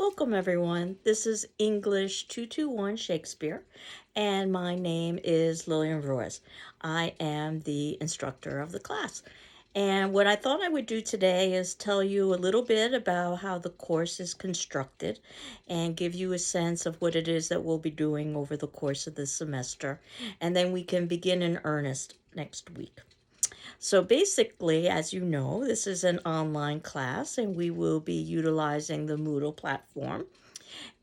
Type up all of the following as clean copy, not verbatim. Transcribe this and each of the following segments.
Welcome, everyone. This is English 221 Shakespeare, and my name is Lillian Ruiz. I am the instructor of the class. And what I thought I would do today is tell you a little bit about how the course is constructed and give you a sense of what it is that we'll be doing over the course of the semester. And then we can begin in earnest next week. So basically, as you know, this is an online class and we will be utilizing the Moodle platform.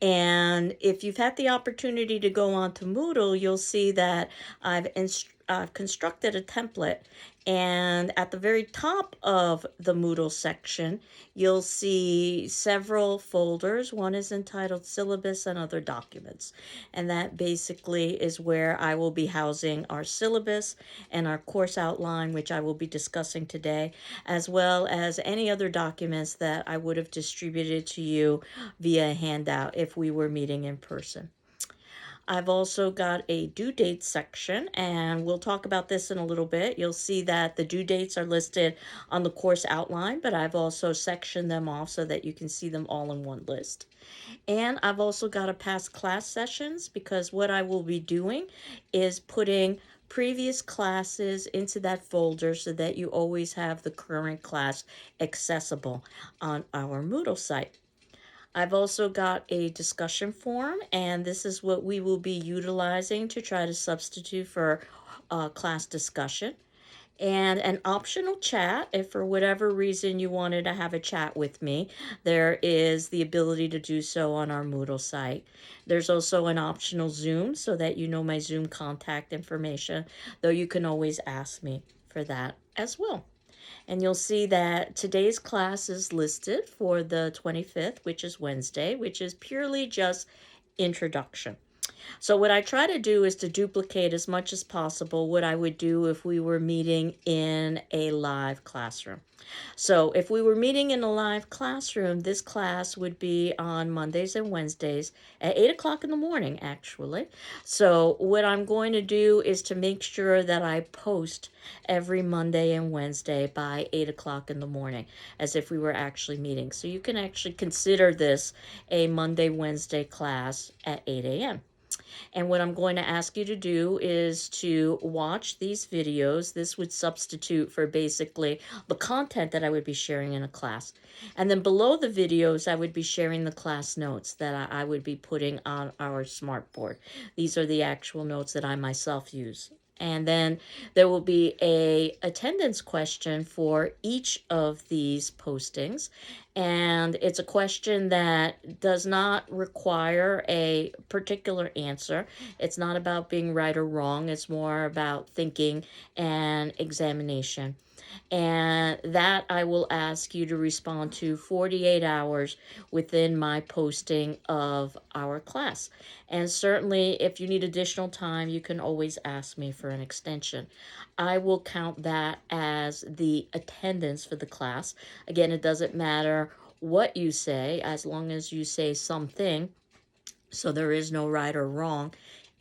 And if you've had the opportunity to go onto Moodle, you'll see that I've constructed a template. And at the very top of the Moodle section, you'll see several folders. One is entitled Syllabus and Other Documents. And that basically is where I will be housing our syllabus and our course outline, which I will be discussing today, as well as any other documents that I would have distributed to you via handout if we were meeting in person. I've also got a due date section, and we'll talk about this in a little bit. You'll see that the due dates are listed on the course outline, but I've also sectioned them off so that you can see them all in one list. And I've also got a past class sessions, because what I will be doing is putting previous classes into that folder so that you always have the current class accessible on our Moodle site. I've also got a discussion forum, and this is what we will be utilizing to try to substitute for class discussion. And an optional chat, if for whatever reason you wanted to have a chat with me, there is the ability to do so on our Moodle site. There's also an optional Zoom so that you know my Zoom contact information, though you can always ask me for that as well. And you'll see that today's class is listed for the 25th, which is Wednesday, which is purely just introduction. So what I try to do is to duplicate as much as possible what I would do if we were meeting in a live classroom. So if we were meeting in a live classroom, this class would be on Mondays and Wednesdays at 8 o'clock in the morning, actually. So what I'm going to do is to make sure that I post every Monday and Wednesday by 8 o'clock in the morning, as if we were actually meeting. So you can actually consider this a Monday, Wednesday class at 8 a.m. And what I'm going to ask you to do is to watch these videos. This would substitute for basically the content that I would be sharing in a class. And then below the videos, I would be sharing the class notes that I would be putting on our smartboard. These are the actual notes that I myself use. And then there will be a attendance question for each of these postings. And it's a question that does not require a particular answer. It's not about being right or wrong. It's more about thinking and examination. And that I will ask you to respond to 48 hours within my posting of our class. And certainly, if you need additional time, you can always ask me for an extension. I will count that as the attendance for the class. Again, it doesn't matter what you say, as long as you say something. So there is no right or wrong.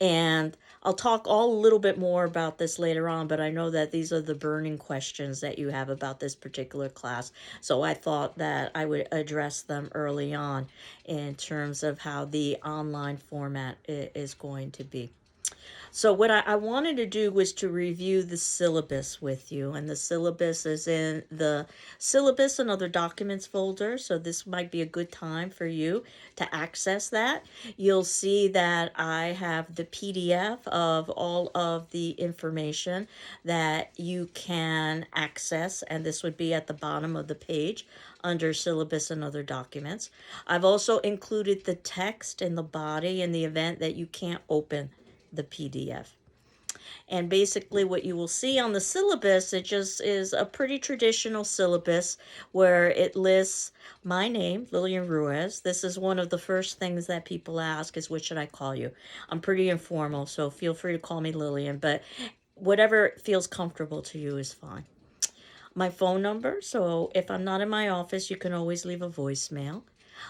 And I'll talk a little bit more about this later on, but I know that these are the burning questions that you have about this particular class. So I thought that I would address them early on in terms of how the online format is going to be. So what I wanted to do was to review the syllabus with you, and the syllabus is in the syllabus and other documents folder. So this might be a good time for you to access that. You'll see that I have the PDF of all of the information that you can access, and this would be at the bottom of the page under syllabus and other documents. I've also included the text in the body in the event that you can't open the PDF. And basically what you will see on the syllabus, it just is a pretty traditional syllabus where it lists my name, Lillian Ruiz. This is one of the first things that people ask is, what should I call you? I'm pretty informal, so feel free to call me Lillian, but whatever feels comfortable to you is fine. My phone number, so if I'm not in my office, you can always leave a voicemail.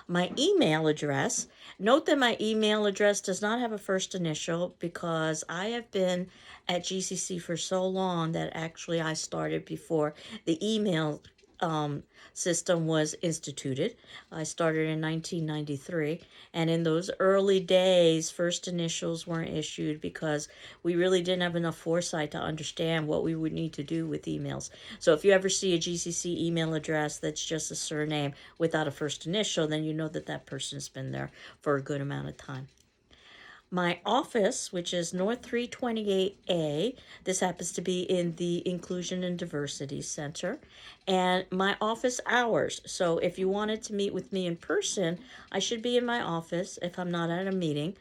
My email address. Note that my email address does not have a first initial because I have been at GCC for so long that actually I started before the email system was instituted. I started in 1993, and in those early days, first initials weren't issued because we really didn't have enough foresight to understand what we would need to do with emails. So if you ever see a GCC email address that's just a surname without a first initial, then you know that that person's been there for a good amount of time. My office, which is North 328A, this happens to be in the Inclusion and Diversity Center, and my office hours. So if you wanted to meet with me in person, I should be in my office if I'm not at a meeting,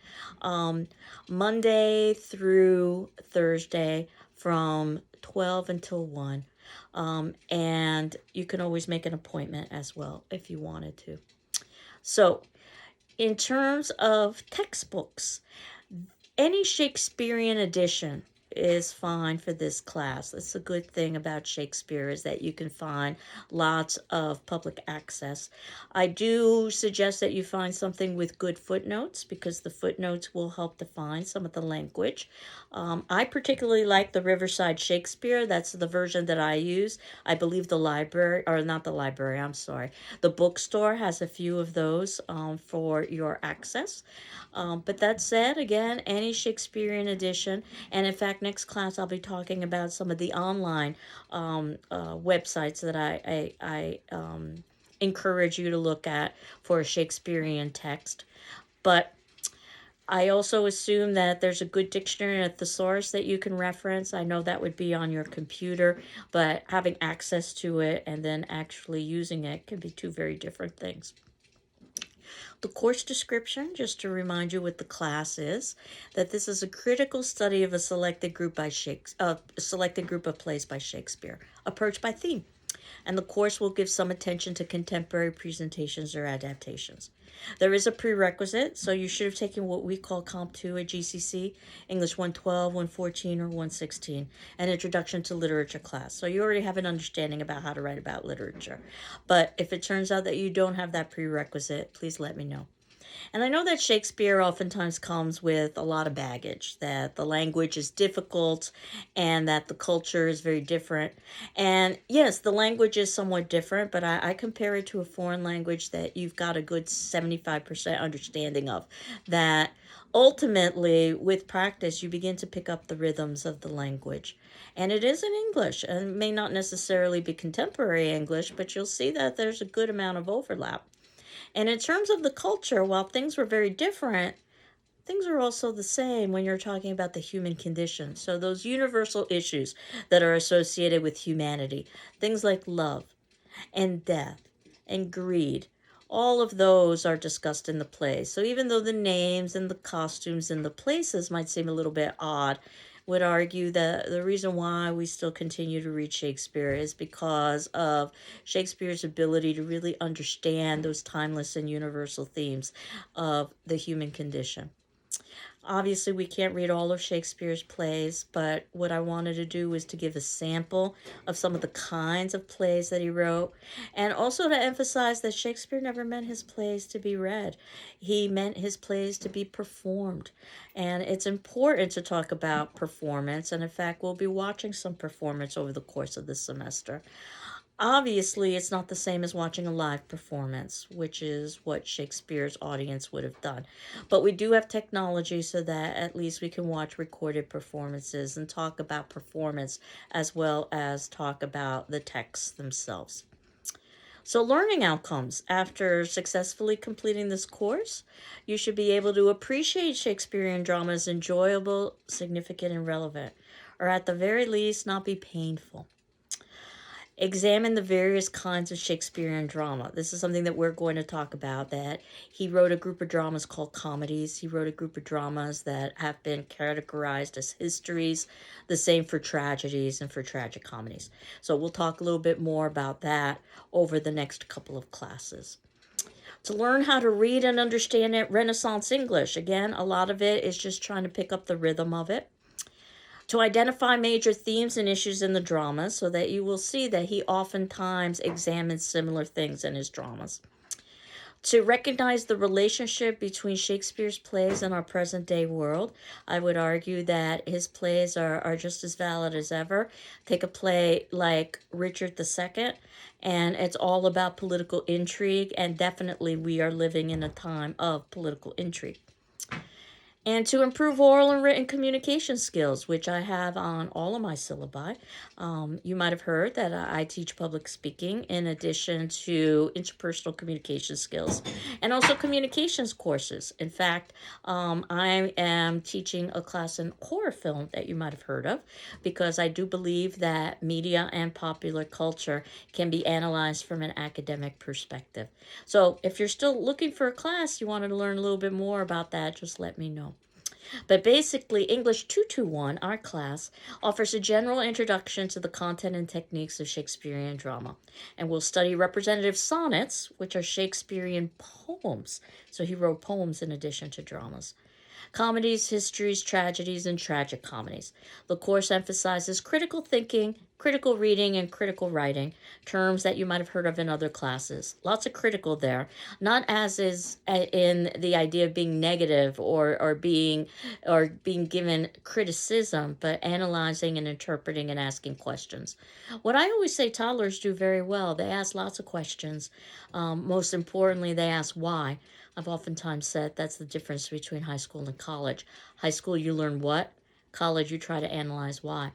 Monday through Thursday from 12 until 1. And you can always make an appointment as well if you wanted to. So in terms of textbooks, any Shakespearean edition is fine for this class. That's a good thing about Shakespeare, is that you can find lots of public access. I do suggest that you find something with good footnotes, because the footnotes will help define some of the language. I particularly like the Riverside Shakespeare. That's the version that I use. I believe the library, or not the library, I'm sorry, the bookstore has a few of those for your access. But that said, again, any Shakespearean edition, and in fact, next class I'll be talking about some of the online websites that I encourage you to look at for a Shakespearean text. But I also assume that there's a good dictionary, a thesaurus that you can reference. I know that would be on your computer, but having access to it and then actually using it can be two very different things. The course description, just to remind you what the class is, that this is a critical study of a selected group of plays by Shakespeare, approached by theme. And the course will give some attention to contemporary presentations or adaptations. There is a prerequisite, so you should have taken what we call Comp 2 at GCC, English 112, 114, or 116, an introduction to literature class. So you already have an understanding about how to write about literature. But if it turns out that you don't have that prerequisite, please let me know. And I know that Shakespeare oftentimes comes with a lot of baggage, that the language is difficult and that the culture is very different. And yes, the language is somewhat different, but I compare it to a foreign language that you've got a good 75% understanding of. That ultimately, with practice, you begin to pick up the rhythms of the language. And it is in English, and it may not necessarily be contemporary English, but you'll see that there's a good amount of overlap. And in terms of the culture, while things were very different, things are also the same when you're talking about the human condition. So those universal issues that are associated with humanity, things like love and death and greed, all of those are discussed in the play. So even though the names and the costumes and the places might seem a little bit odd, would argue that the reason why we still continue to read Shakespeare is because of Shakespeare's ability to really understand those timeless and universal themes of the human condition. Obviously, we can't read all of Shakespeare's plays, but what I wanted to do was to give a sample of some of the kinds of plays that he wrote, and also to emphasize that Shakespeare never meant his plays to be read. He meant his plays to be performed. And it's important to talk about performance, and in fact, we'll be watching some performance over the course of this semester. Obviously, it's not the same as watching a live performance, which is what Shakespeare's audience would have done. But we do have technology so that at least we can watch recorded performances and talk about performance as well as talk about the texts themselves. So learning outcomes. After successfully completing this course, you should be able to appreciate Shakespearean drama as enjoyable, significant, and relevant, or at the very least, not be painful. Examine the various kinds of Shakespearean drama. This is something that we're going to talk about, that he wrote a group of dramas called comedies. He wrote a group of dramas that have been categorized as histories, the same for tragedies and for tragic comedies. So we'll talk a little bit more about that over the next couple of classes. To learn how to read and understand it, Renaissance English. Again, a lot of it is just trying to pick up the rhythm of it. To identify major themes and issues in the drama so that you will see that he oftentimes examines similar things in his dramas. To recognize the relationship between Shakespeare's plays and our present day world, I would argue that his plays are just as valid as ever. Take a play like Richard II, and it's all about political intrigue, and definitely we are living in a time of political intrigue. And to improve oral and written communication skills, which I have on all of my syllabi. You might have heard that I teach public speaking in addition to interpersonal communication skills and also communications courses. In fact, I am teaching a class in horror film that you might have heard of, because I do believe that media and popular culture can be analyzed from an academic perspective. So if you're still looking for a class, you wanted to learn a little bit more about that, just let me know. But basically, English 221, our class, offers a general introduction to the content and techniques of Shakespearean drama. And we'll study representative sonnets, which are Shakespearean poems. So he wrote poems in addition to dramas. Comedies, histories, tragedies, and tragic comedies. The course emphasizes critical thinking, critical reading, and critical writing, terms that you might have heard of in other classes. Lots of critical there, not as is in the idea of being negative or being given criticism, but analyzing and interpreting and asking questions. What I always say toddlers do very well, they ask lots of questions. Most importantly, they ask why. I've oftentimes said that's the difference between high school and college. High school, you learn what? College, you try to analyze why.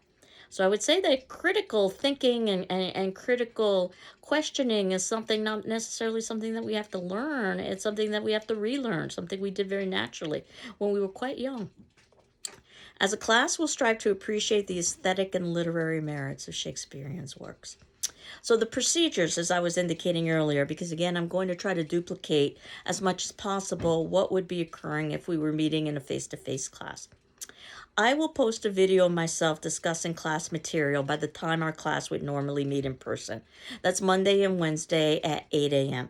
So I would say that critical thinking and critical questioning is something, not necessarily something that we have to learn. It's something that we have to relearn, something we did very naturally when we were quite young. As a class, we'll strive to appreciate the aesthetic and literary merits of Shakespearean's works. So the procedures, as I was indicating earlier, because again, I'm going to try to duplicate as much as possible what would be occurring if we were meeting in a face-to-face class. I will post a video of myself discussing class material by the time our class would normally meet in person. That's Monday and Wednesday at 8 a.m.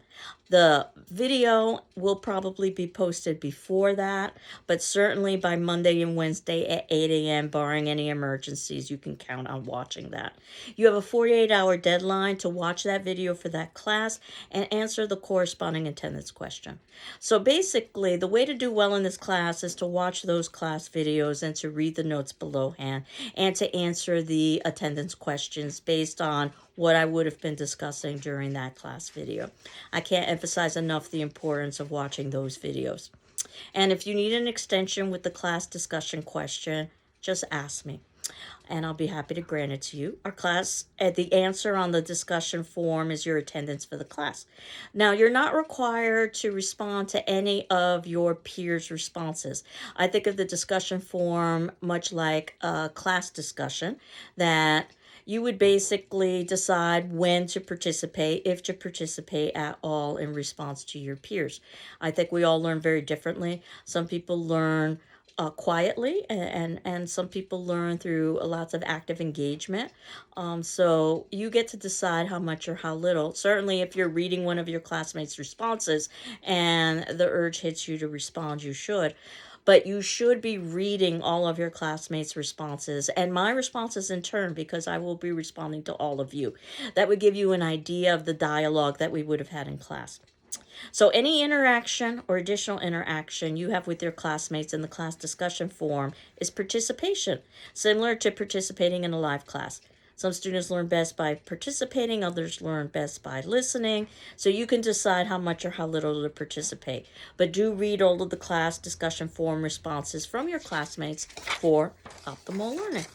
The video will probably be posted before that, but certainly by Monday and Wednesday at 8 a.m., barring any emergencies, you can count on watching that. You have a 48-hour deadline to watch that video for that class and answer the corresponding attendance question. So basically, the way to do well in this class is to watch those class videos and to read the notes belowhand and to answer the attendance questions based on what I would have been discussing during that class video. I can't emphasize enough the importance of watching those videos. And if you need an extension with the class discussion question, just ask me, and I'll be happy to grant it to you. Our class, the answer on the discussion form is your attendance for the class. Now, you're not required to respond to any of your peers' responses. I think of the discussion form much like a class discussion, that you would basically decide when to participate, if to participate at all in response to your peers. I think we all learn very differently. Some people learn quietly, and some people learn through lots of active engagement. So you get to decide how much or how little. Certainly, if you're reading one of your classmates' responses and the urge hits you to respond, you should. But you should be reading all of your classmates' responses and my responses in turn, because I will be responding to all of you. That would give you an idea of the dialogue that we would have had in class. So any interaction or additional interaction you have with your classmates in the class discussion forum is participation, similar to participating in a live class. Some students learn best by participating, others learn best by listening. So you can decide how much or how little to participate. But do read all of the class discussion forum responses from your classmates for optimal learning.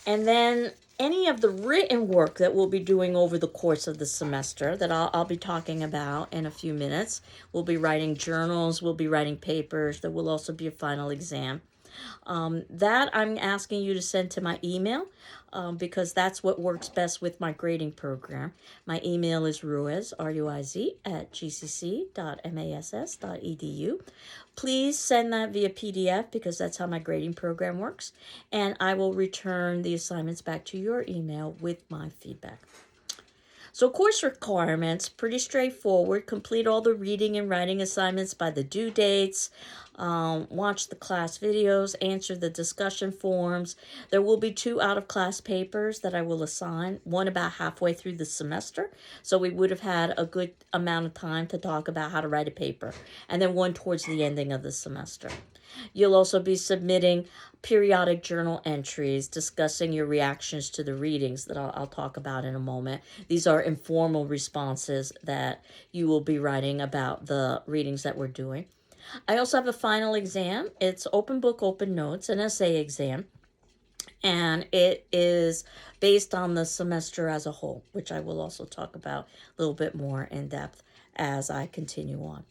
And then any of the written work that we'll be doing over the course of the semester that I'll be talking about in a few minutes. We'll be writing journals, we'll be writing papers, there will also be a final exam. That I'm asking you to send to my email because that's what works best with my grading program. My email is ruiz, R-U-I-Z, at gcc.mass.edu. Please send that via PDF because that's how my grading program works, and I will return the assignments back to your email with my feedback. So course requirements, pretty straightforward. Complete all the reading and writing assignments by the due dates. Watch the class videos, answer the discussion forums. There will be 2 out-of-class papers that I will assign, one about halfway through the semester, so we would have had a good amount of time to talk about how to write a paper, and then one towards the ending of the semester. You'll also be submitting periodic journal entries discussing your reactions to the readings that I'll talk about in a moment. These are informal responses that you will be writing about the readings that we're doing. I also have a final exam. It's open book, open notes, an essay exam. And it is based on the semester as a whole, which I will also talk about a little bit more in depth as I continue on.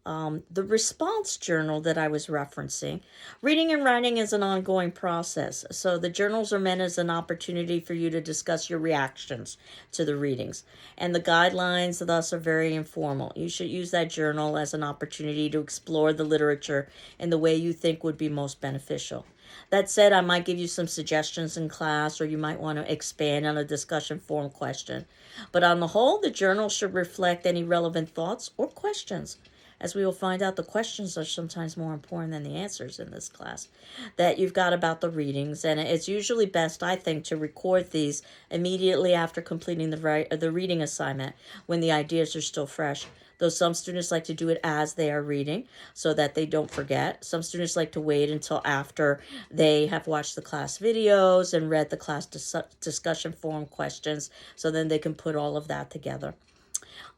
The response journal that I was referencing, reading and writing is an ongoing process. So the journals are meant as an opportunity for you to discuss your reactions to the readings. And the guidelines thus are very informal. You should use that journal as an opportunity to explore the literature in the way you think would be most beneficial. That said, I might give you some suggestions in class, or you might want to expand on a discussion forum question. But on the whole, the journal should reflect any relevant thoughts or questions. As we will find out, the questions are sometimes more important than the answers in this class, that you've got about the readings. And it's usually best, I think, to record these immediately after completing the reading assignment when the ideas are still fresh. Though some students like to do it as they are reading so that they don't forget. Some students like to wait until after they have watched the class videos and read the class discussion forum questions, so then they can put all of that together.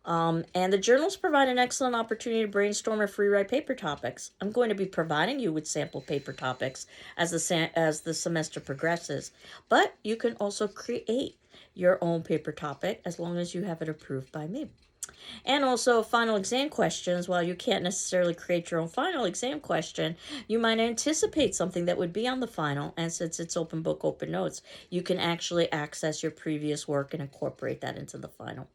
And the journals provide an excellent opportunity to brainstorm or free write paper topics. I'm going to be providing you with sample paper topics as the semester progresses, but you can also create your own paper topic as long as you have it approved by me. And also final exam questions. While you can't necessarily create your own final exam question, you might anticipate something that would be on the final, and since it's open book, open notes, you can actually access your previous work and incorporate that into the final.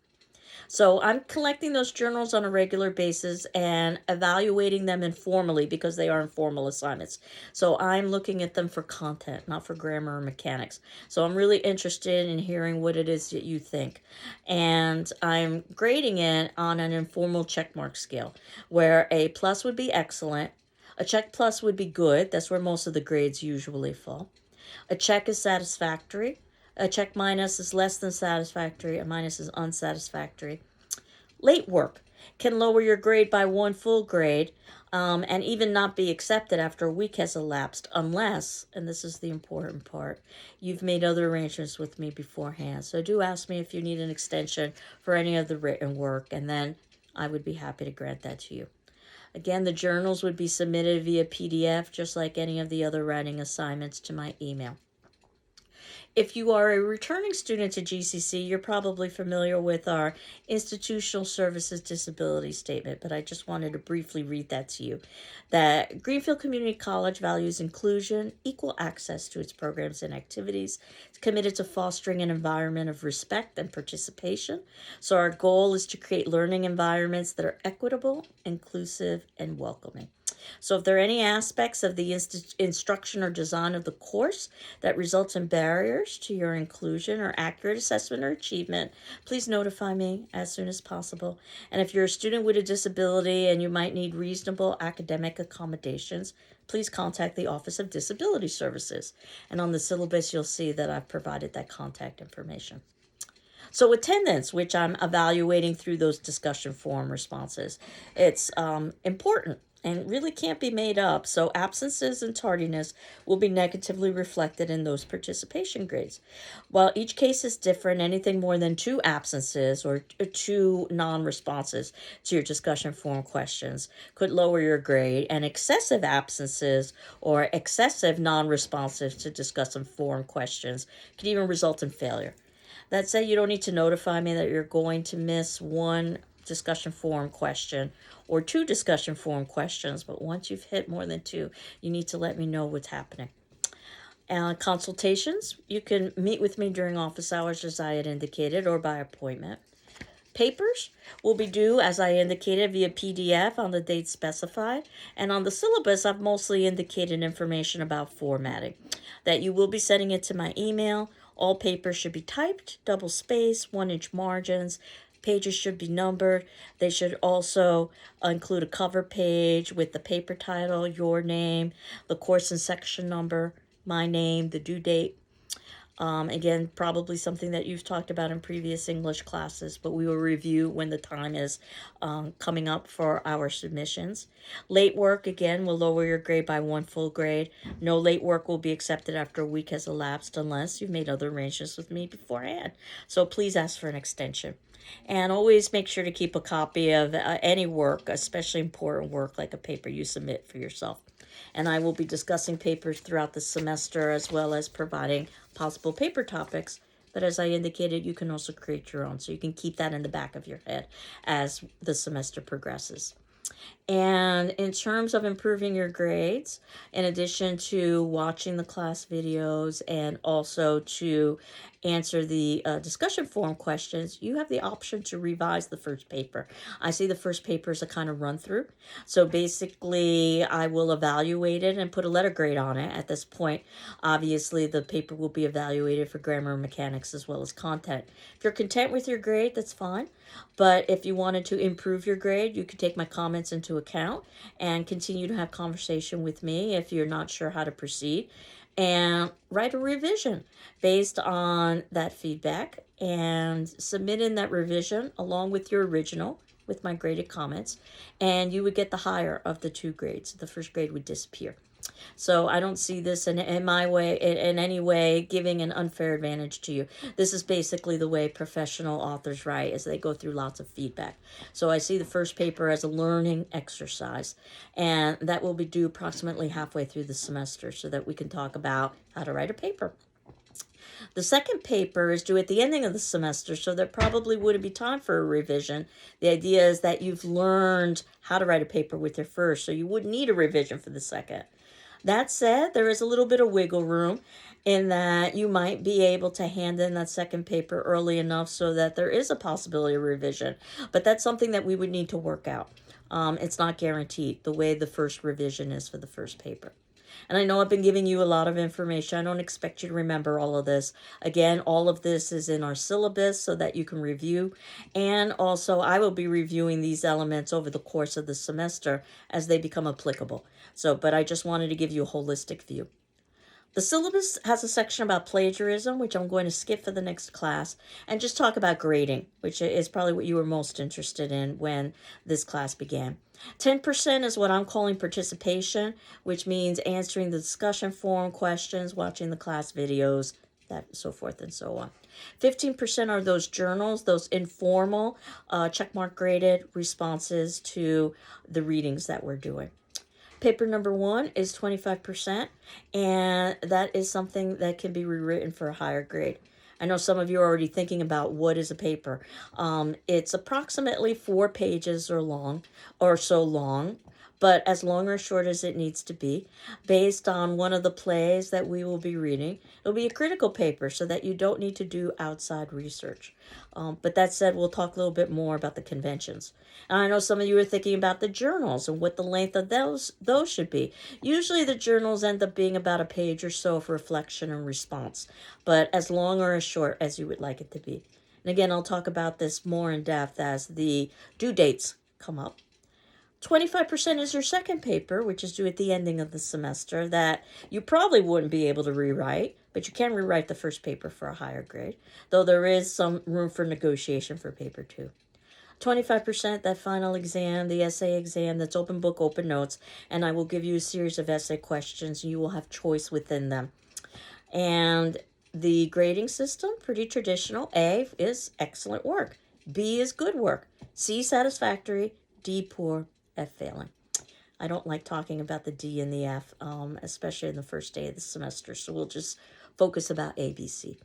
So I'm collecting those journals on a regular basis and evaluating them informally because they are informal assignments. So I'm looking at them for content, not for grammar or mechanics. So I'm really interested in hearing what it is that you think. And I'm grading it on an informal checkmark scale, where a plus would be excellent, a check plus would be good. That's where most of the grades usually fall. A check is satisfactory. A check minus is less than satisfactory. A minus is unsatisfactory. Late work can lower your grade by 1 full grade, and even not be accepted after a week has elapsed unless, and this is the important part, you've made other arrangements with me beforehand. So do ask me if you need an extension for any of the written work, and then I would be happy to grant that to you. Again, the journals would be submitted via PDF, just like any of the other writing assignments, to my email. If you are a returning student to GCC, you're probably familiar with our Institutional Services Disability Statement, but I just wanted to briefly read that to you. That Greenfield Community College values inclusion, equal access to its programs and activities. It's committed to fostering an environment of respect and participation. So our goal is to create learning environments that are equitable, inclusive, and welcoming. So if there are any aspects of the instruction or design of the course that results in barriers to your inclusion or accurate assessment or achievement, please notify me as soon as possible. And if you're a student with a disability and you might need reasonable academic accommodations, please contact the Office of Disability Services. And on the syllabus, you'll see that I've provided that contact information. So attendance, which I'm evaluating through those discussion forum responses, it's important and really can't be made up. So absences and tardiness will be negatively reflected in those participation grades. While each case is different, anything more than 2 absences or 2 non-responses to your discussion forum questions could lower your grade, and excessive absences or excessive non-responsives to discussion forum questions could even result in failure. That said, you don't need to notify me that you're going to miss 1 discussion forum question or 2 discussion forum questions, but once you've hit more than 2, you need to let me know what's happening. Consultations, you can meet with me during office hours as I had indicated, or by appointment. Papers will be due, as I indicated, via PDF on the date specified. And on the syllabus, I've mostly indicated information about formatting, that you will be sending it to my email. All papers should be typed, double spaced, 1-inch margins. Pages should be numbered. They should also include a cover page with the paper title, your name, the course and section number, my name, the due date. Again, probably something that you've talked about in previous English classes, but we will review when the time is coming up for our submissions. Late work, again, will lower your grade by 1 full grade. No late work will be accepted after a week has elapsed unless you've made other arrangements with me beforehand. So please ask for an extension. And always make sure to keep a copy of any work, especially important work like a paper you submit for yourself. And I will be discussing papers throughout the semester as well as providing possible paper topics. But as I indicated, you can also create your own, so you can keep that in the back of your head as the semester progresses. And in terms of improving your grades, in addition to watching the class videos and also to answer the discussion forum questions, you have the option to revise the first paper. I see the first paper as a kind of run through. So basically, I will evaluate it and put a letter grade on it. At this point, obviously, the paper will be evaluated for grammar and mechanics as well as content. If you're content with your grade, that's fine. But if you wanted to improve your grade, you could take my comments into account and continue to have conversation with me if you're not sure how to proceed, and write a revision based on that feedback and submit in that revision along with your original with my graded comments, and you would get the higher of the 2 grades. The first grade would disappear. So I don't see this in my way, in any way, giving an unfair advantage to you. This is basically the way professional authors write, as they go through lots of feedback. So I see the first paper as a learning exercise, and that will be due approximately halfway through the semester so that we can talk about how to write a paper. The second paper is due at the ending of the semester, so there probably wouldn't be time for a revision. The idea is that you've learned how to write a paper with your first, so you wouldn't need a revision for the second. That said, there is a little bit of wiggle room in that you might be able to hand in that second paper early enough so that there is a possibility of revision. But that's something that we would need to work out. It's not guaranteed the way the first revision is for the first paper. And I know I've been giving you a lot of information. I don't expect you to remember all of this. Again, all of this is in our syllabus so that you can review. And also, I will be reviewing these elements over the course of the semester as they become applicable. But I just wanted to give you a holistic view. The syllabus has a section about plagiarism, which I'm going to skip for the next class, and just talk about grading, which is probably what you were most interested in when this class began. 10% is what I'm calling participation, which means answering the discussion forum questions, watching the class videos, that so forth and so on. 15% are those journals, those informal checkmark graded responses to the readings that we're doing. Paper number 1 is 25%, and that is something that can be rewritten for a higher grade. I know some of you are already thinking about what is a paper. It's approximately 4 pages or so long, but as long or short as it needs to be, based on one of the plays that we will be reading. It'll be a critical paper so that you don't need to do outside research. But that said, we'll talk a little bit more about the conventions. And I know some of you are thinking about the journals and what the length of those should be. Usually the journals end up being about a page or so of reflection and response, but as long or as short as you would like it to be. And again, I'll talk about this more in depth as the due dates come up. 25% is your second paper, which is due at the ending of the semester, that you probably wouldn't be able to rewrite, but you can rewrite the first paper for a higher grade, though there is some room for negotiation for paper 2. 25%, that final exam, the essay exam, that's open book, open notes, and I will give you a series of essay questions. You will have choice within them. And the grading system, pretty traditional. A is excellent work. B is good work. C, satisfactory. D, poor. F, failing. I don't like talking about the D and the F, especially in the first day of the semester, so we'll just focus about A, B, C.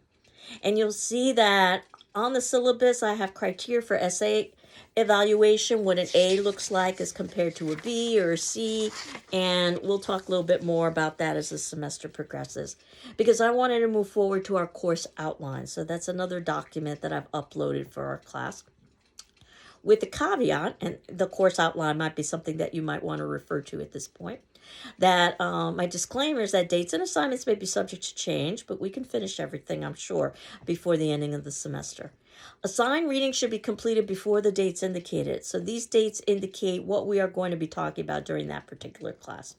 And you'll see that on the syllabus, I have criteria for essay evaluation, what an A looks like as compared to a B or a C, and we'll talk a little bit more about that as the semester progresses, because I wanted to move forward to our course outline. So that's another document that I've uploaded for our class, with the caveat, and the course outline might be something that you might want to refer to at this point. That my disclaimer is that dates and assignments may be subject to change, but we can finish everything, I'm sure, before the ending of the semester. Assigned reading should be completed before the dates indicated. So these dates indicate what we are going to be talking about during that particular class.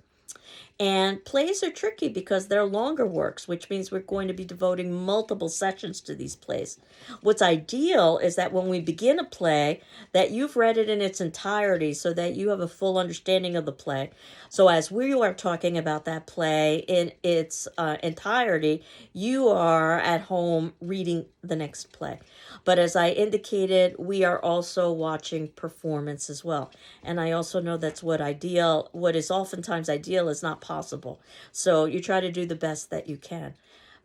And plays are tricky because they're longer works, which means we're going to be devoting multiple sessions to these plays. What's ideal is that when we begin a play, that you've read it in its entirety so that you have a full understanding of the play. So as we are talking about that play in its entirety, you are at home reading the next play. But as I indicated, we are also watching performance as well. And I also know that's what is oftentimes ideal is not possible. So you try to do the best that you can.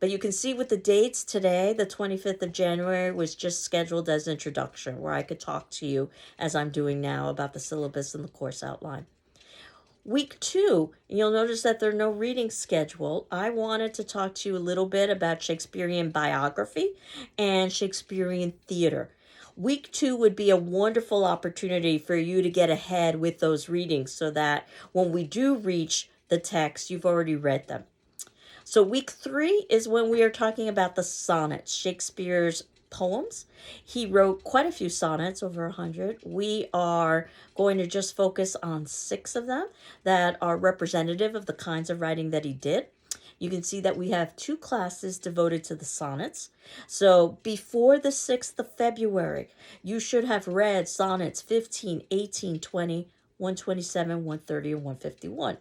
But you can see with the dates today, the 25th of January was just scheduled as introduction, where I could talk to you, as I'm doing now, about the syllabus and the course outline. Week 2, you'll notice that there are no readings scheduled. I wanted to talk to you a little bit about Shakespearean biography and Shakespearean theater. Week 2 would be a wonderful opportunity for you to get ahead with those readings so that when we do reach the text, you've already read them. So week 3 is when we are talking about the sonnets, Shakespeare's poems. He wrote quite a few sonnets, over 100. We are going to just focus on 6 of them that are representative of the kinds of writing that he did. You can see that we have 2 classes devoted to the sonnets. So before the 6th of February, you should have read sonnets 15, 18, 20, 127, 130, and 151.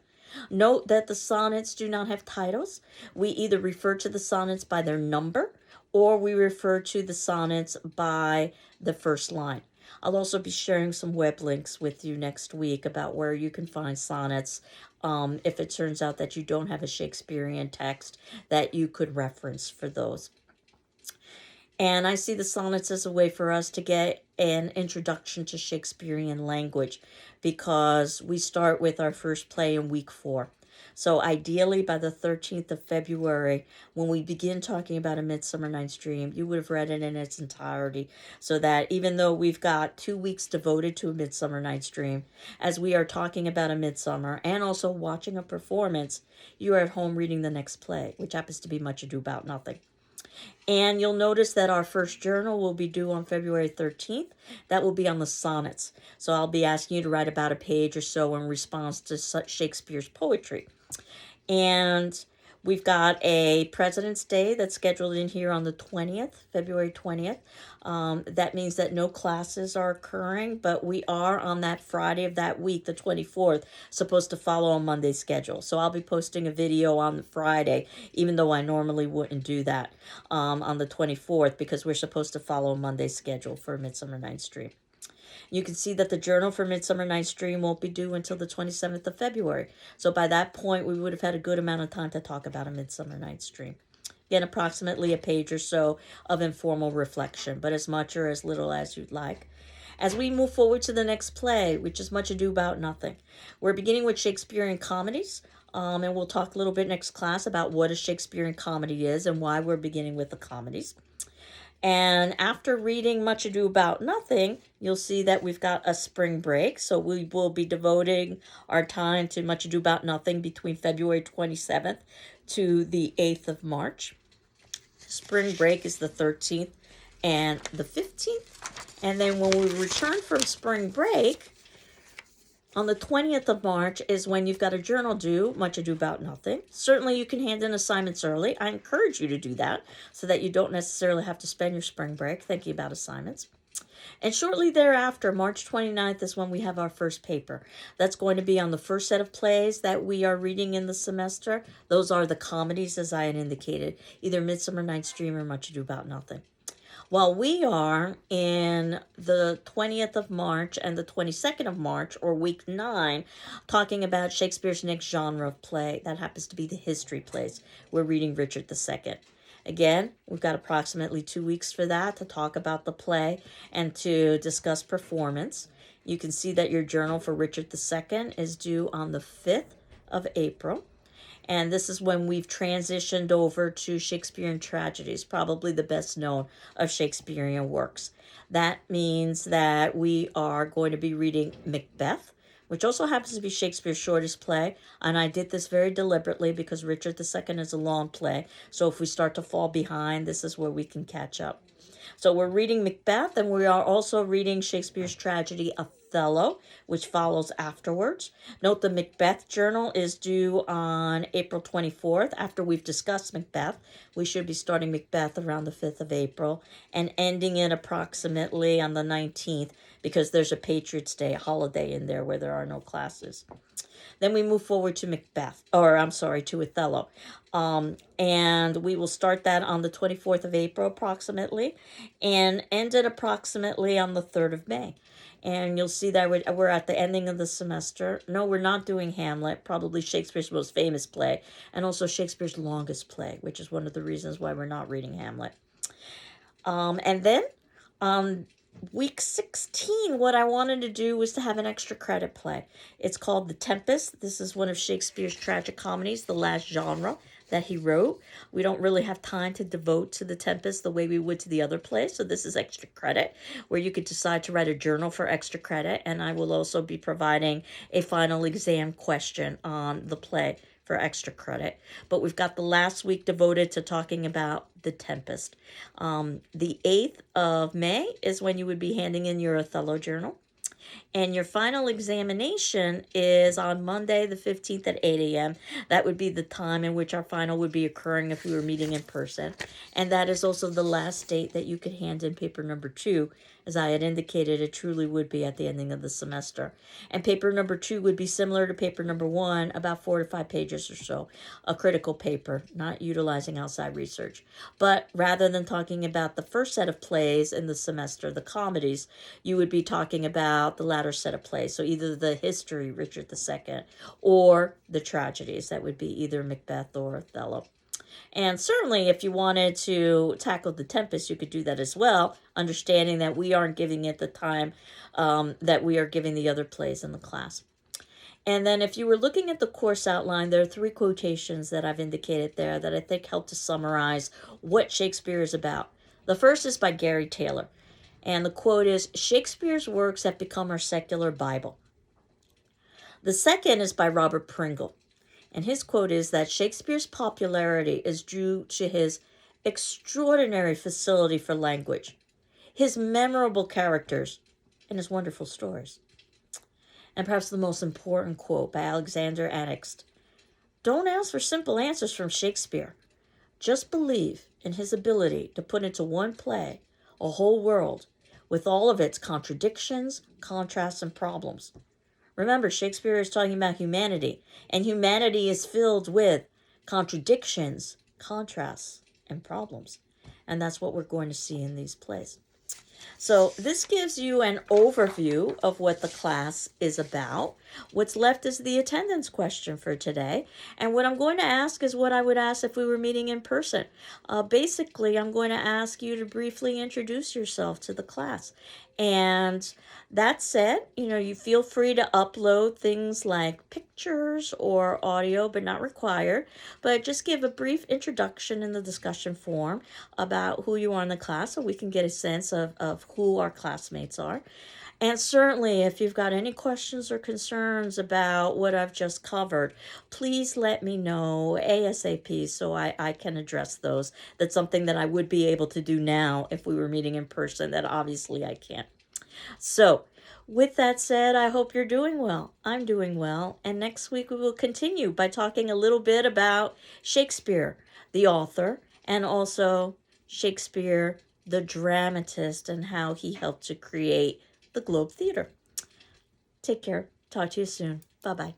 Note that the sonnets do not have titles. We either refer to the sonnets by their number or we refer to the sonnets by the first line. I'll also be sharing some web links with you next week about where you can find sonnets if it turns out that you don't have a Shakespearean text that you could reference for those. And I see the sonnets as a way for us to get an introduction to Shakespearean language because we start with our first play in week 4. So ideally by the 13th of February, when we begin talking about A Midsummer Night's Dream, you would have read it in its entirety so that even though we've got 2 weeks devoted to A Midsummer Night's Dream, as we are talking about A Midsummer and also watching a performance, you are at home reading the next play, which happens to be Much Ado About Nothing. And you'll notice that our first journal will be due on February 13th. That will be on the sonnets. So I'll be asking you to write about a page or so in response to Shakespeare's poetry. And we've got a President's Day that's scheduled in here on the 20th, February 20th. That means that no classes are occurring, but we are on that Friday of that week, the 24th, supposed to follow on Monday's schedule. So I'll be posting a video on the Friday, even though I normally wouldn't do that on the 24th because we're supposed to follow Monday's schedule for Midsummer Night's Dream. You can see that the journal for Midsummer Night's Dream won't be due until the 27th of February. So by that point, we would have had a good amount of time to talk about A Midsummer Night's Dream. Again, approximately a page or so of informal reflection, but as much or as little as you'd like. As we move forward to the next play, which is Much Ado About Nothing, we're beginning with Shakespearean comedies. And we'll talk a little bit next class about what a Shakespearean comedy is and why we're beginning with the comedies. And after reading Much Ado About Nothing, you'll see that we've got a spring break. So we will be devoting our time to Much Ado About Nothing between February 27th to the 8th of March. Spring break is the 13th and the 15th. And then when we return from spring break, on the 20th of March is when you've got a journal due, Much Ado About Nothing. Certainly you can hand in assignments early. I encourage you to do that so that you don't necessarily have to spend your spring break thinking about assignments. And shortly thereafter, March 29th is when we have our first paper. That's going to be on the first set of plays that we are reading in the semester. Those are the comedies, as I had indicated, either Midsummer Night's Dream or Much Ado About Nothing. While we are in the 20th of March and the 22nd of March, or week 9, talking about Shakespeare's next genre of play. That happens to be the history plays. We're reading Richard II. Again, we've got approximately 2 weeks for that to talk about the play and to discuss performance. You can see that your journal for Richard II is due on the 5th of April. And this is when we've transitioned over to Shakespearean tragedies, probably the best known of Shakespearean works. That means that we are going to be reading Macbeth which also happens to be Shakespeare's shortest play. And I did this very deliberately because Richard II is a long play. So if we start to fall behind, this is where we can catch up. So we're reading Macbeth, and we are also reading Shakespeare's tragedy Othello, which follows afterwards. Note the Macbeth journal is due on April 24th. After we've discussed Macbeth, we should be starting Macbeth around the 5th of April and ending it approximately on the 19th because there's a Patriots' Day holiday in there where there are no classes. Then we move forward to Macbeth, or I'm sorry, to Othello. And we will start that on the 24th of April approximately and end it approximately on the 3rd of May. And you'll see that we're at the ending of the semester. No, we're not doing Hamlet, probably Shakespeare's most famous play, and also Shakespeare's longest play, which is one of the reasons why we're not reading Hamlet. And then week 16, what I wanted to do was to have an extra credit play. It's called The Tempest. This is one of Shakespeare's tragic comedies, the last genre that he wrote. We don't really have time to devote to The Tempest the way we would to the other plays, so this is extra credit, where you could decide to write a journal for extra credit, and I will also be providing a final exam question on the play for extra credit. But we've got the last week devoted to talking about The Tempest. The 8th of May is when you would be handing in your Othello journal. And your final examination is on Monday, the 15th at 8 a.m. That would be the time in which our final would be occurring if we were meeting in person. And that is also the last date that you could hand in paper number 2. As I had indicated, it truly would be at the ending of the semester. And paper number 2 would be similar to paper number 1, about 4 to 5 pages or so. A critical paper, not utilizing outside research. But rather than talking about the first set of plays in the semester, the comedies, you would be talking about the latter set of plays. So either the history, Richard II, or the tragedies. That would be either Macbeth or Othello. And certainly if you wanted to tackle The Tempest, you could do that as well, understanding that we aren't giving it the time that we are giving the other plays in the class. And then if you were looking at the course outline, there are 3 quotations that I've indicated there that I think help to summarize what Shakespeare is about. The first is by Gary Taylor. And the quote is, "Shakespeare's works have become our secular Bible." The second is by Robert Pringle. And his quote is that Shakespeare's popularity is due to his extraordinary facility for language, his memorable characters, and his wonderful stories. And perhaps the most important quote by Alexander Anixt. "Don't ask for simple answers from Shakespeare. Just believe in his ability to put into one play a whole world with all of its contradictions, contrasts, and problems." Remember, Shakespeare is talking about humanity, and humanity is filled with contradictions, contrasts, and problems. And that's what we're going to see in these plays. So this gives you an overview of what the class is about. What's left is the attendance question for today. And what I'm going to ask is what I would ask if we were meeting in person. Basically, I'm going to ask you to briefly introduce yourself to the class. And that said, you feel free to upload things like pictures or audio, but not required. But just give a brief introduction in the discussion form about who you are in the class so we can get a sense of who our classmates are. And certainly, if you've got any questions or concerns about what I've just covered, please let me know ASAP so I can address those. That's something that I would be able to do now if we were meeting in person, that obviously I can't. So, with that said, I hope you're doing well. I'm doing well. And next week we will continue by talking a little bit about Shakespeare, the author, and also Shakespeare, the dramatist, and how he helped to create the Globe Theater. Take care. Talk to you soon. Bye-bye.